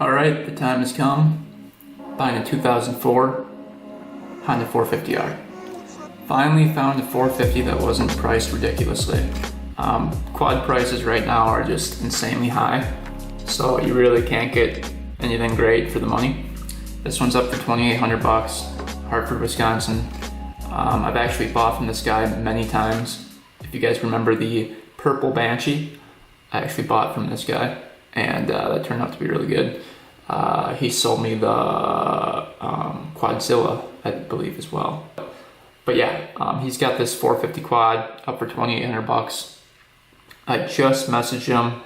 Alright, the time has come. Buying a 2004 Honda 450r. Finally found a 450 that wasn't priced ridiculously. Quad prices right now are just insanely high, so you really can't get anything great for the money. This one's up for $2,800, Hartford, Wisconsin. I've actually bought from this guy many times. If you guys remember the purple Banshee, I actually bought from this guy, and that turned out to be really good. He sold me the Quadzilla, I believe, as well. But yeah, he's got this 450 quad up for $2,800. I just messaged him,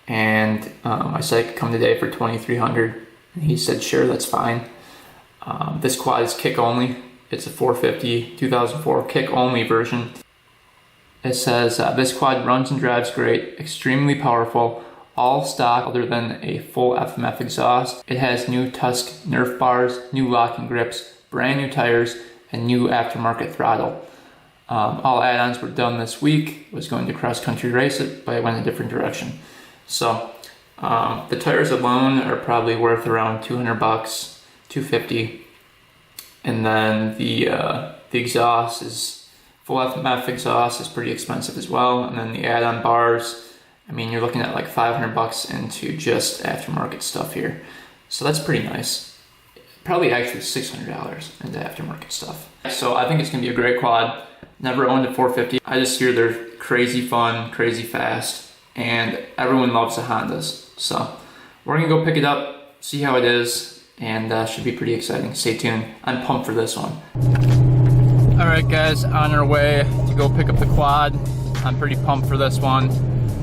and I said I could come today for $2,300. And he said, sure, that's fine. This quad is kick only. It's a 450 2004 kick only version. It says, this quad runs and drives great, extremely powerful, all stock other than a full FMF exhaust. It has new Tusk Nerf bars, new locking grips, brand new tires, and new aftermarket throttle. All add-ons were done this week. I was going to cross country race it, but I went a different direction. So the tires alone are probably worth around $200, $250. And then the exhaust is full FMF exhaust is pretty expensive as well. And then the add-on bars, I mean, you're looking at like $500 into just aftermarket stuff here. So that's pretty nice. Probably actually $600 into aftermarket stuff. So I think it's gonna be a great quad. Never owned a 450. I just hear they're crazy fun, crazy fast, and everyone loves the Hondas. So we're gonna go pick it up, see how it is, and should be pretty exciting. Stay tuned. I'm pumped for this one. All right, guys, on our way to go pick up the quad. I'm pretty pumped for this one.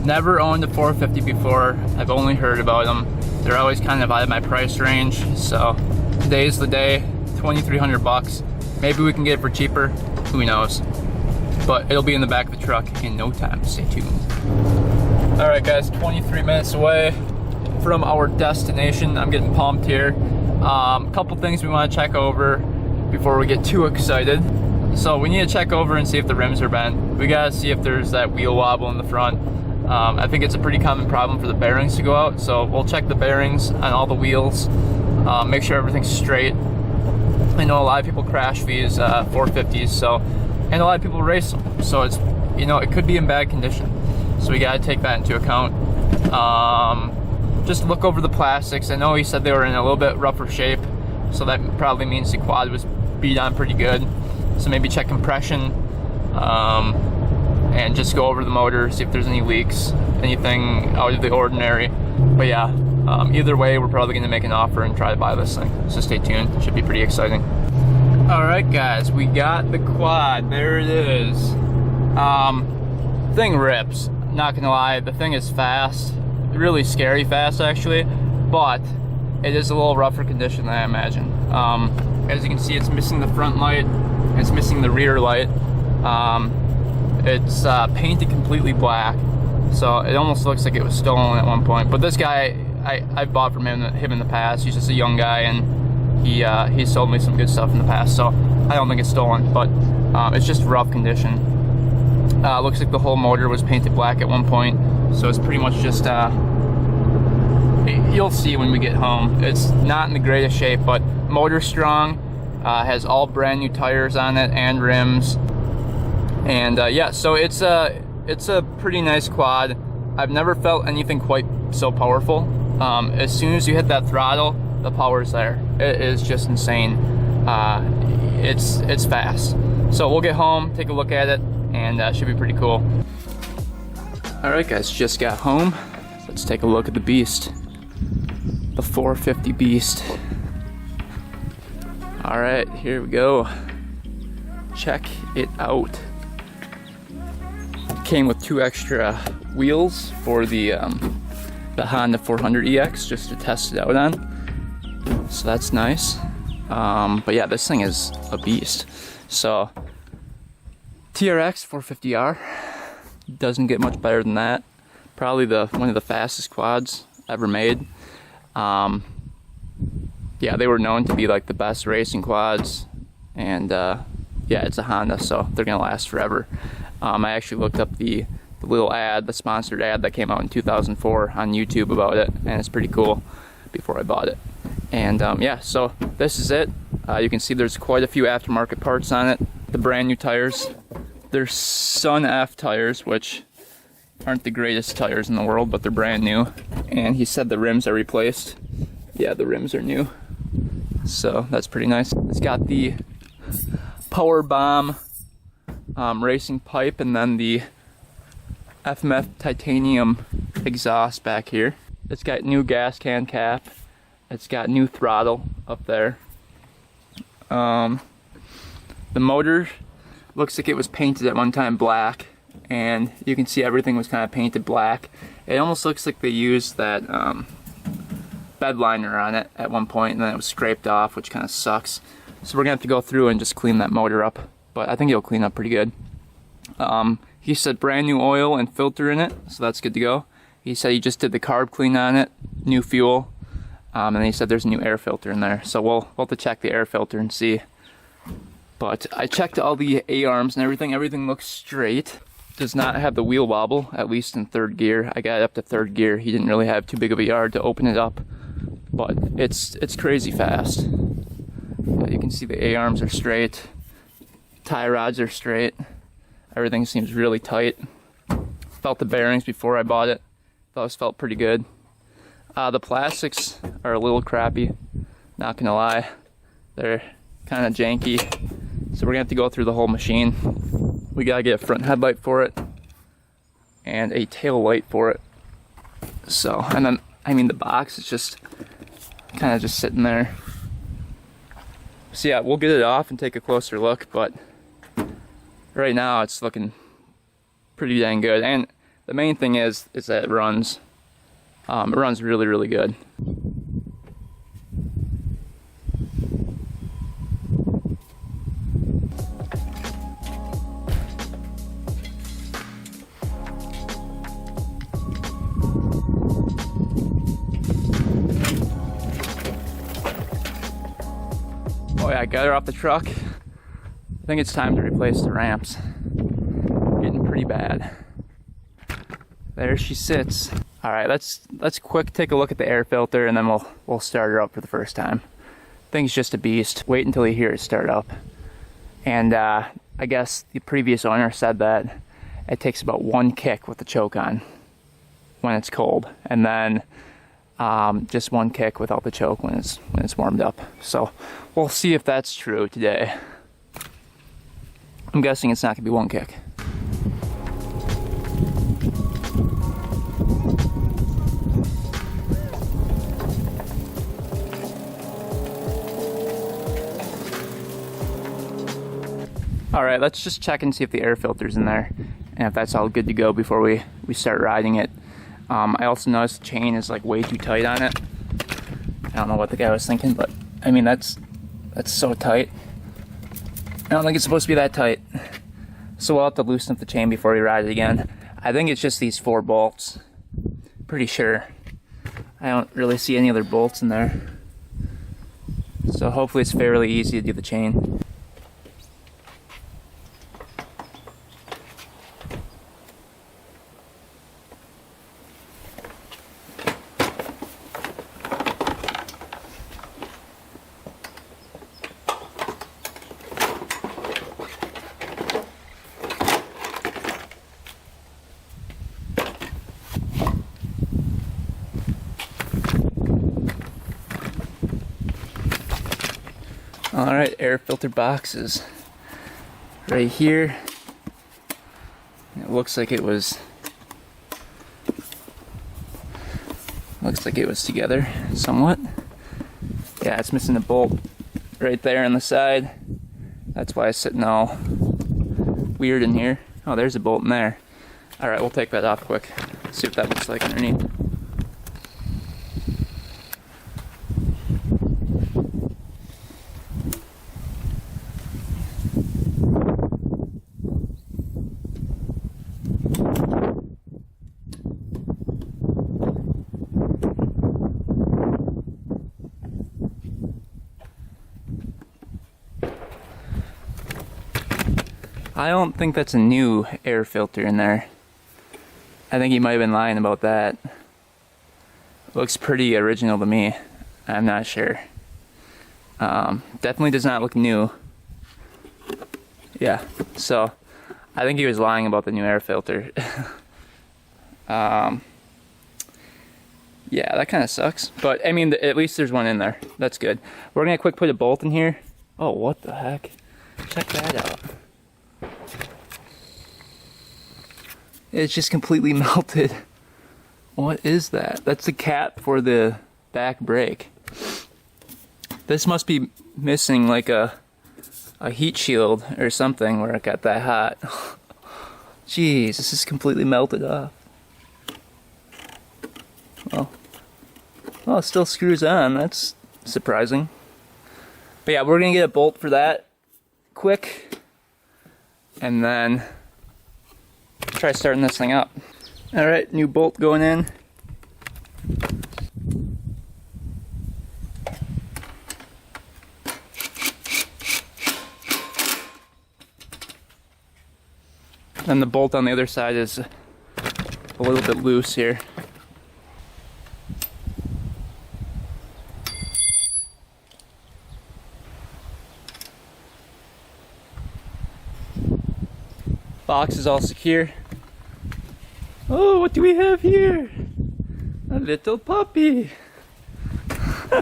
Never owned a 450 before. I've only heard about them. They're always kind of out of my price range. So today's the day. $2,300. Maybe we can get it for cheaper. Who knows? But it'll be in the back of the truck in no time. Stay tuned. All right, guys, 23 minutes away from our destination. I'm getting pumped here. A couple things we want to check over before we get too excited. So we need to check over and see if the rims are bent. We gotta see if there's that wheel wobble in the front. I think it's a pretty common problem for the bearings to go out, so we'll check the bearings on all the wheels, make sure everything's straight. I know a lot of people crash these 450s, and a lot of people race them, so it's, it could be in bad condition. So we gotta take that into account. Just look over the plastics. I know he said they were in a little bit rougher shape, so that probably means the quad was beat on pretty good. So maybe check compression, and just go over the motor, see if there's any leaks, anything out of the ordinary. But yeah, either way, we're probably gonna make an offer and try to buy this thing. So stay tuned, it should be pretty exciting. All right, guys, we got the quad, there it is. Thing rips, not gonna lie, the thing is fast. Really scary fast actually, but it is a little rougher condition than I imagine. As you can see, it's missing the front light, it's missing the rear light. It's painted completely black, so it almost looks like it was stolen at one point. But this guy, I bought from him in the past. He's just a young guy, and he sold me some good stuff in the past, so I don't think it's stolen, but it's just rough condition. Looks like the whole motor was painted black at one point, so it's pretty much just, you'll see when we get home. It's not in the greatest shape, but motor's strong, has all brand new tires on it and rims. And yeah, so it's a pretty nice quad. I've never felt anything quite so powerful. As soon as you hit that throttle, the power's there. It is just insane. It's fast. So we'll get home, take a look at it, and should be pretty cool. All right, guys, just got home. Let's take a look at the beast, the 450 beast. All right, here we go. Check it out. Came with 2 extra wheels for the Honda 400EX just to test it out on. So that's nice. But yeah, this thing is a beast. So TRX450r. Doesn't get much better than that. Probably one of the fastest quads ever made. Yeah, they were known to be like the best racing quads, and yeah, it's a Honda, so they're gonna last forever. I actually looked up the little ad, the sponsored ad that came out in 2004 on YouTube about it, and it's pretty cool. before I bought it. And yeah, so this is it. You can see there's quite a few aftermarket parts on it. The brand new tires, they're Sun F tires, which aren't the greatest tires in the world, but they're brand new. And he said the rims are replaced. Yeah, the rims are new, so that's pretty nice. It's got the Power Bomb racing pipe, and then the FMF titanium exhaust back here. It's got new gas can cap. It's got new throttle up there. The motor looks like it was painted at one time black, and you can see everything was kind of painted black. It almost looks like they used that bed liner on it at one point, and then it was scraped off, which kind of sucks. So we're gonna have to go through and just clean that motor up, but I think it'll clean up pretty good. He said brand new oil and filter in it, so that's good to go. He said he just did the carb clean on it, new fuel, and then he said there's a new air filter in there. So we'll have to check the air filter and see. But I checked all the A-arms and everything. Everything looks straight. Does not have the wheel wobble, at least in third gear. I got it up to third gear. He didn't really have too big of a yard to open it up, but it's crazy fast. You can see the A-arms are straight. Tie rods are straight. Everything seems really tight. Felt the bearings before I bought it. Those felt pretty good. The plastics are a little crappy, not gonna lie. They're kind of janky. So we're gonna have to go through the whole machine. We gotta get a front headlight for it and a tail light for it. So, and then, I mean, the box is just kind of just sitting there. So yeah, we'll get it off and take a closer look, but right now it's looking pretty dang good. And the main thing is that it runs. It runs really, really good. Oh yeah, I got her off the truck. I think it's time to replace the ramps. Getting pretty bad. There she sits. All right, let's quick take a look at the air filter, and then we'll start her up for the first time. Thing's just a beast. Wait until you hear it start up. And I guess the previous owner said that it takes about one kick with the choke on when it's cold, and then just one kick without the choke when it's warmed up. So we'll see if that's true today. I'm guessing it's not gonna be one kick. All right, let's just check and see if the air filter's in there and if that's all good to go before we start riding it. I also noticed the chain is like way too tight on it. I don't know what the guy was thinking, but I mean, that's so tight. I don't think it's supposed to be that tight. So we'll have to loosen up the chain before we ride it again. I think it's just these 4 bolts. Pretty sure. I don't really see any other bolts in there. So hopefully it's fairly easy to do the chain. Alright, air filter boxes right here. It looks like it was together somewhat. Yeah, it's missing a bolt right there on the side. That's why it's sitting all weird in here. Oh, there's a bolt in there. Alright, we'll take that off quick. See what that looks like underneath. I don't think that's a new air filter in there. I think he might have been lying about that. Looks pretty original to me. I'm not sure. Definitely does not look new. Yeah, so I think he was lying about the new air filter. Yeah, that kind of sucks. But I mean, at least there's one in there. That's good. We're gonna quick put a bolt in here. Oh, what the heck? Check that out. It's just completely melted. What is that? That's the cap for the back brake. This must be missing like a heat shield or something where it got that hot. Jeez, this is completely melted off. Well, it still screws on. That's surprising. But yeah, we're gonna get a bolt for that quick, and then try starting this thing up. All right, new bolt going in. And the bolt on the other side is a little bit loose here. Box is all secure. Oh, what do we have here? A little puppy. Hi.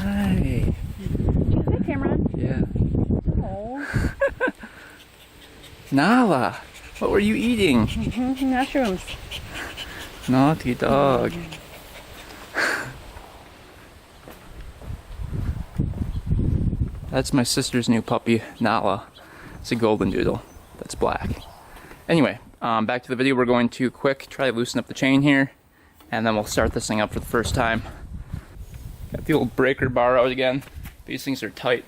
Hi, Cameron. Yeah. Oh. Nala, what were you eating? Mushrooms. Naughty dog. That's my sister's new puppy, Nala. It's a golden doodle that's black. Anyway, back to the video. We're going to quick try to loosen up the chain here, and then we'll start this thing up for the first time. Got the old breaker bar out again. These things are tight.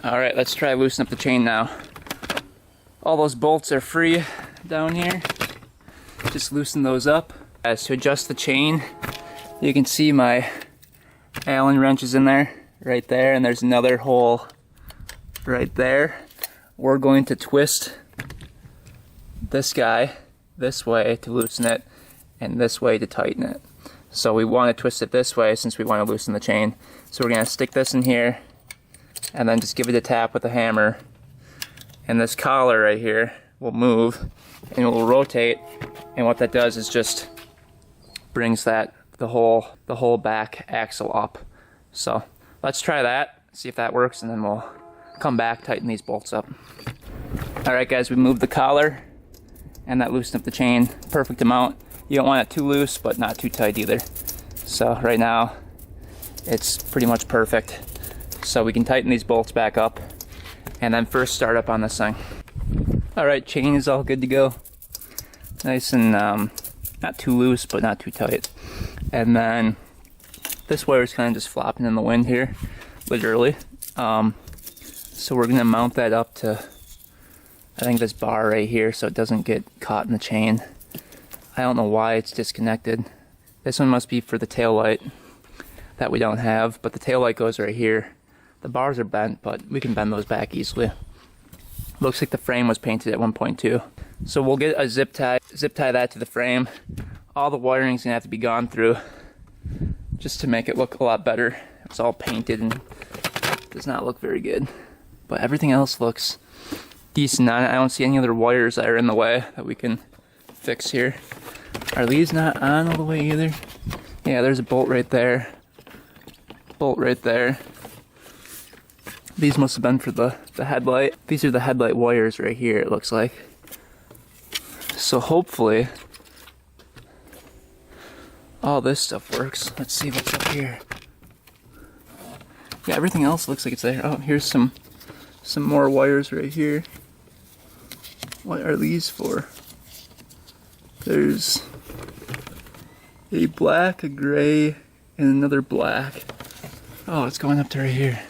Alright, let's try to loosen up the chain now. All those bolts are free down here. Just loosen those up. As to adjust the chain, you can see my Allen wrench is in there, right there, and there's another hole right there. We're going to twist this guy this way to loosen it, and this way to tighten it. So we want to twist it this way since we want to loosen the chain. So we're going to stick this in here, and then just give it a tap with a hammer, and this collar right here will move and it will rotate, and what that does is just brings the whole back axle up. So let's try that, see if that works, and then we'll come back, tighten these bolts up. Alright guys, we moved the collar and that loosened up the chain perfect amount. You don't want it too loose but not too tight either. So right now it's pretty much perfect. So we can tighten these bolts back up and then first start up on this thing. Alright, chain is all good to go. Nice and not too loose but not too tight. And then this wire is kind of just flopping in the wind here, literally. So we're going to mount that up to, I think, this bar right here so it doesn't get caught in the chain. I don't know why it's disconnected. This one must be for the tail light that we don't have, but the tail light goes right here. The bars are bent, but we can bend those back easily. Looks like the frame was painted at 1.2. So we'll get a zip tie that to the frame. All the wiring's gonna have to be gone through just to make it look a lot better. It's all painted and does not look very good. But everything else looks decent. I don't see any other wires that are in the way that we can fix here. Are these not on all the way either? Yeah, there's a bolt right there. Bolt right there. These must have been for the headlight. These are the headlight wires right here, it looks like. So hopefully all this stuff works. Let's see what's up here. Yeah, everything else looks like it's there. Oh, here's some more wires right here. What are these for? There's a black, a gray, and another black. Oh, it's going up to right here.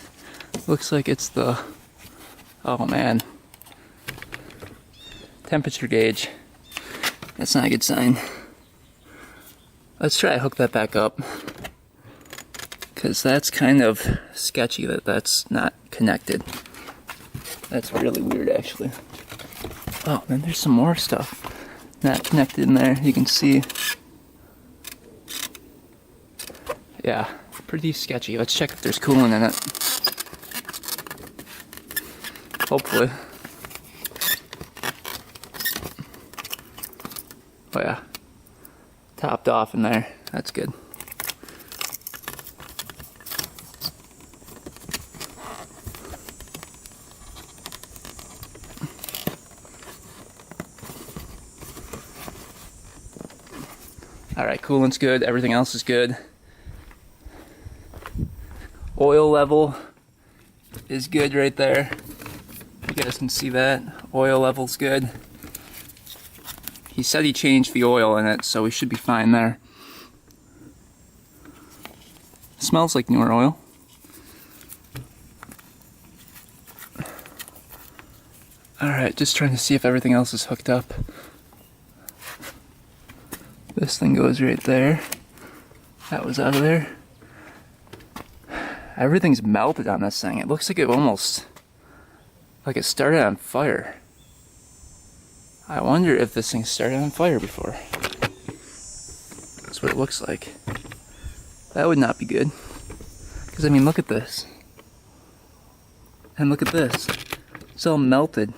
Looks like it's the, oh man, temperature gauge. That's not a good sign. Let's try to hook that back up, because that's kind of sketchy that that's not connected. That's really weird, actually. Oh, then there's some more stuff not connected in there. You can see. Yeah, pretty sketchy. Let's check if there's coolant in it. Hopefully. Oh yeah, topped off in there. That's good. Alright, coolant's good, everything else is good. Oil level is good right there. You guys can see that. Oil level's good. He said he changed the oil in it, so we should be fine there. Smells like newer oil. Alright, just trying to see if everything else is hooked up. This thing goes right there. That was out of there. Everything's melted on this thing. It looks like it almost, like it started on fire. I wonder if this thing started on fire before. That's what it looks like. That would not be good. Because I mean, look at this. And look at this. It's all melted.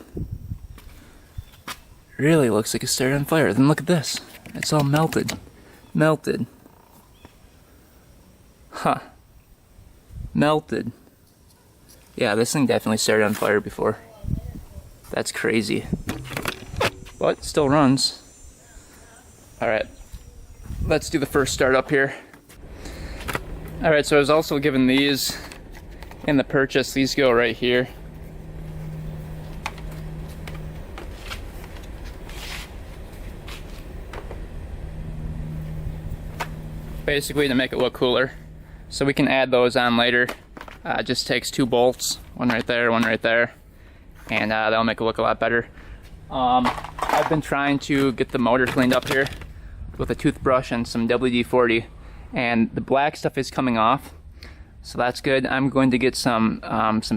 Really looks like it started on fire. Then look at this. It's all melted. Melted. Huh. Melted. Yeah, this thing definitely started on fire before. That's crazy. But it still runs. Alright. Let's do the first start up here. Alright, so I was also given these in the purchase. These go right here. Basically to make it look cooler. So we can add those on later. It just takes 2 bolts, one right there, one right there, and that'll make it look a lot better. I've been trying to get the motor cleaned up here with a toothbrush and some WD-40, and the black stuff is coming off, so that's good. I'm going to get some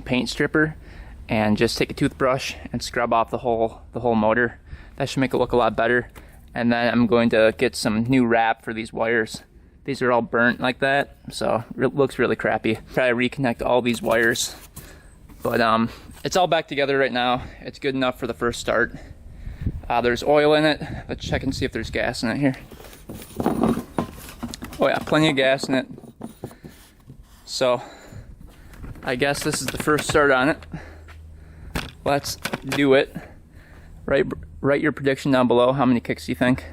paint stripper and just take a toothbrush and scrub off the whole motor. That should make it look a lot better. And then I'm going to get some new wrap for these wires. These are all burnt like that, so it looks really crappy. Try to reconnect all these wires. But it's all back together right now. It's good enough for the first start. There's oil in it. Let's check and see if there's gas in it here. Oh yeah, plenty of gas in it. So I guess this is the first start on it. Let's do it. Write your prediction down below. How many kicks do you think?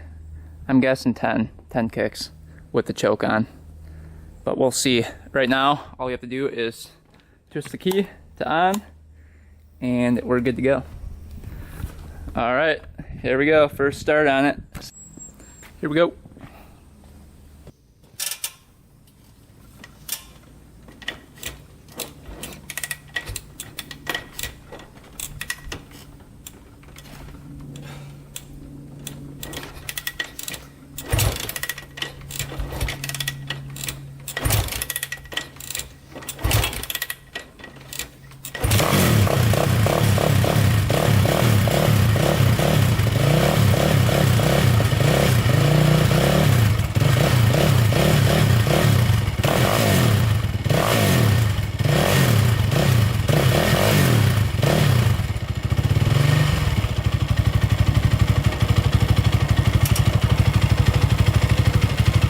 I'm guessing 10 kicks with the choke on, but we'll see. Right now all you have to do is twist the key to on and we're good to go. All right, here we go, first start on it. Here we go.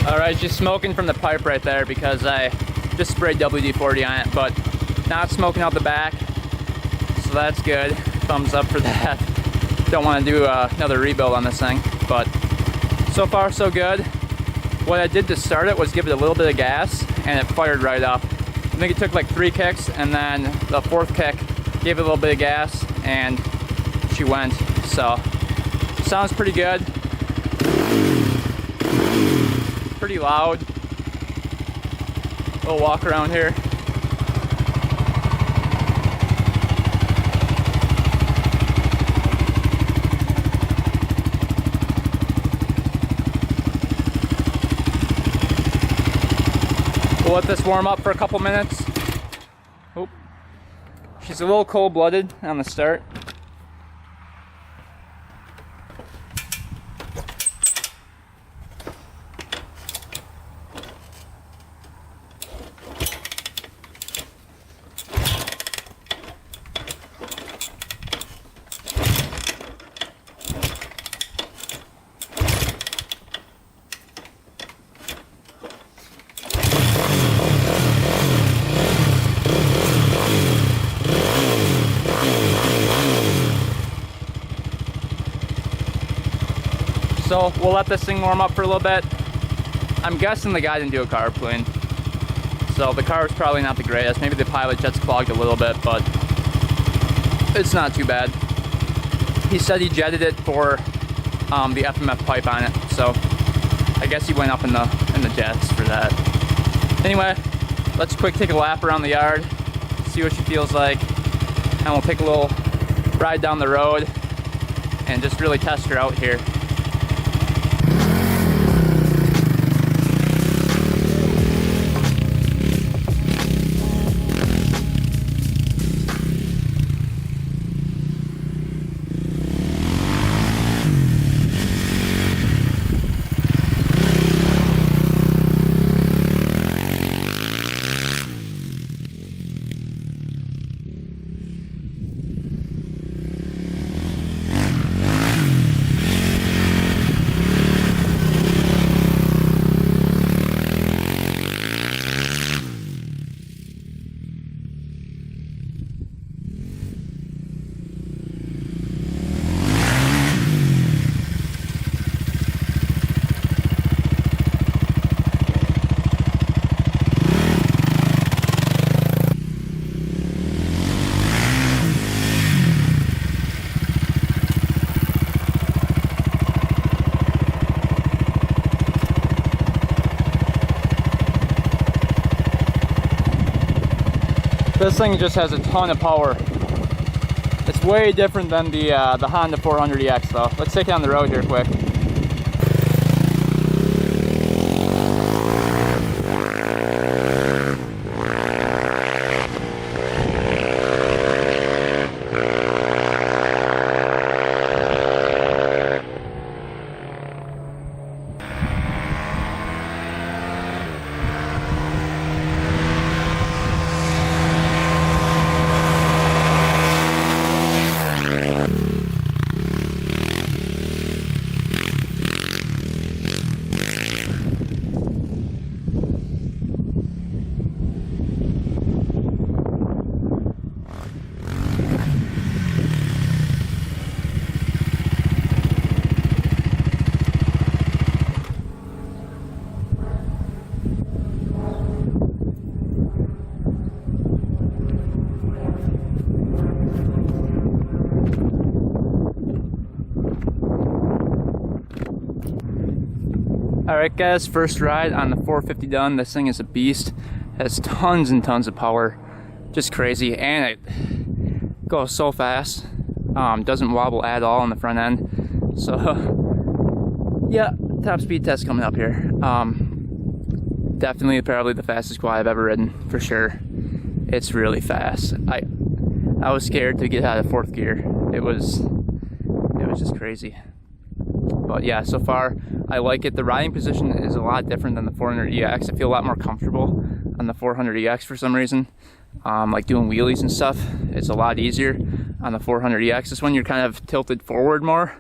Alright, just smoking from the pipe right there because I just sprayed WD-40 on it, but not smoking out the back, so that's good. Thumbs up for that. Don't want to do another rebuild on this thing, but so far so good. What I did to start it was give it a little bit of gas and it fired right up. I think it took like 3 kicks, and then the 4th kick gave it a little bit of gas and she went. So sounds pretty good, pretty loud. We'll walk around here. We'll let this warm up for a couple minutes. Oh, she's a little cold-blooded on the start. So we'll let this thing warm up for a little bit. I'm guessing the guy didn't do a carb clean, so the car is probably not the greatest. Maybe the pilot jet's clogged a little bit, but it's not too bad. He said he jetted it for the FMF pipe on it, so I guess he went up in the jets for that. Anyway, let's quick take a lap around the yard, see what she feels like, and we'll take a little ride down the road and just really test her out here. This thing just has a ton of power. It's way different than the Honda 400EX though. Let's take it on the road here quick. Alright guys, first ride on the 450 done. This thing is a beast. Has tons and tons of power. Just crazy. And it goes so fast. Doesn't wobble at all on the front end. So yeah, top speed test coming up here. Definitely probably the fastest quad I've ever ridden, for sure. It's really fast. I was scared to get out of fourth gear. It was just crazy. But yeah, so far I like it. The riding position is a lot different than the 400EX. I feel a lot more comfortable on the 400EX for some reason. Like doing wheelies and stuff, it's a lot easier on the 400EX. This one you're kind of tilted forward more.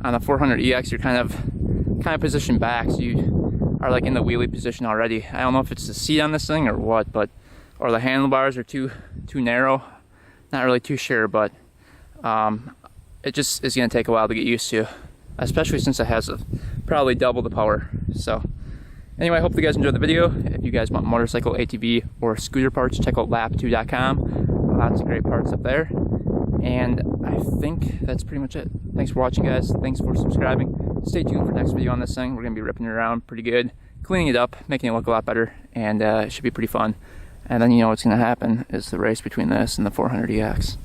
On the 400EX you're kind of positioned back, so you are like in the wheelie position already. I don't know if it's the seat on this thing or what, or the handlebars are too narrow. Not really too sure, but it just is gonna take a while to get used to, especially since it has probably double the power. So anyway, I hope you guys enjoyed the video. If you guys want motorcycle, ATV, or scooter parts, check out lap2.com. Lots of great parts up there. And I think that's pretty much it. Thanks for watching, guys. Thanks for subscribing. Stay tuned for the next video on this thing. We're gonna be ripping it around pretty good, cleaning it up, making it look a lot better, and it should be pretty fun. And then you know what's gonna happen is the race between this and the 400EX.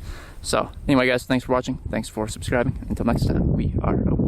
So anyway, guys, thanks for watching. Thanks for subscribing. Until next time, we are over.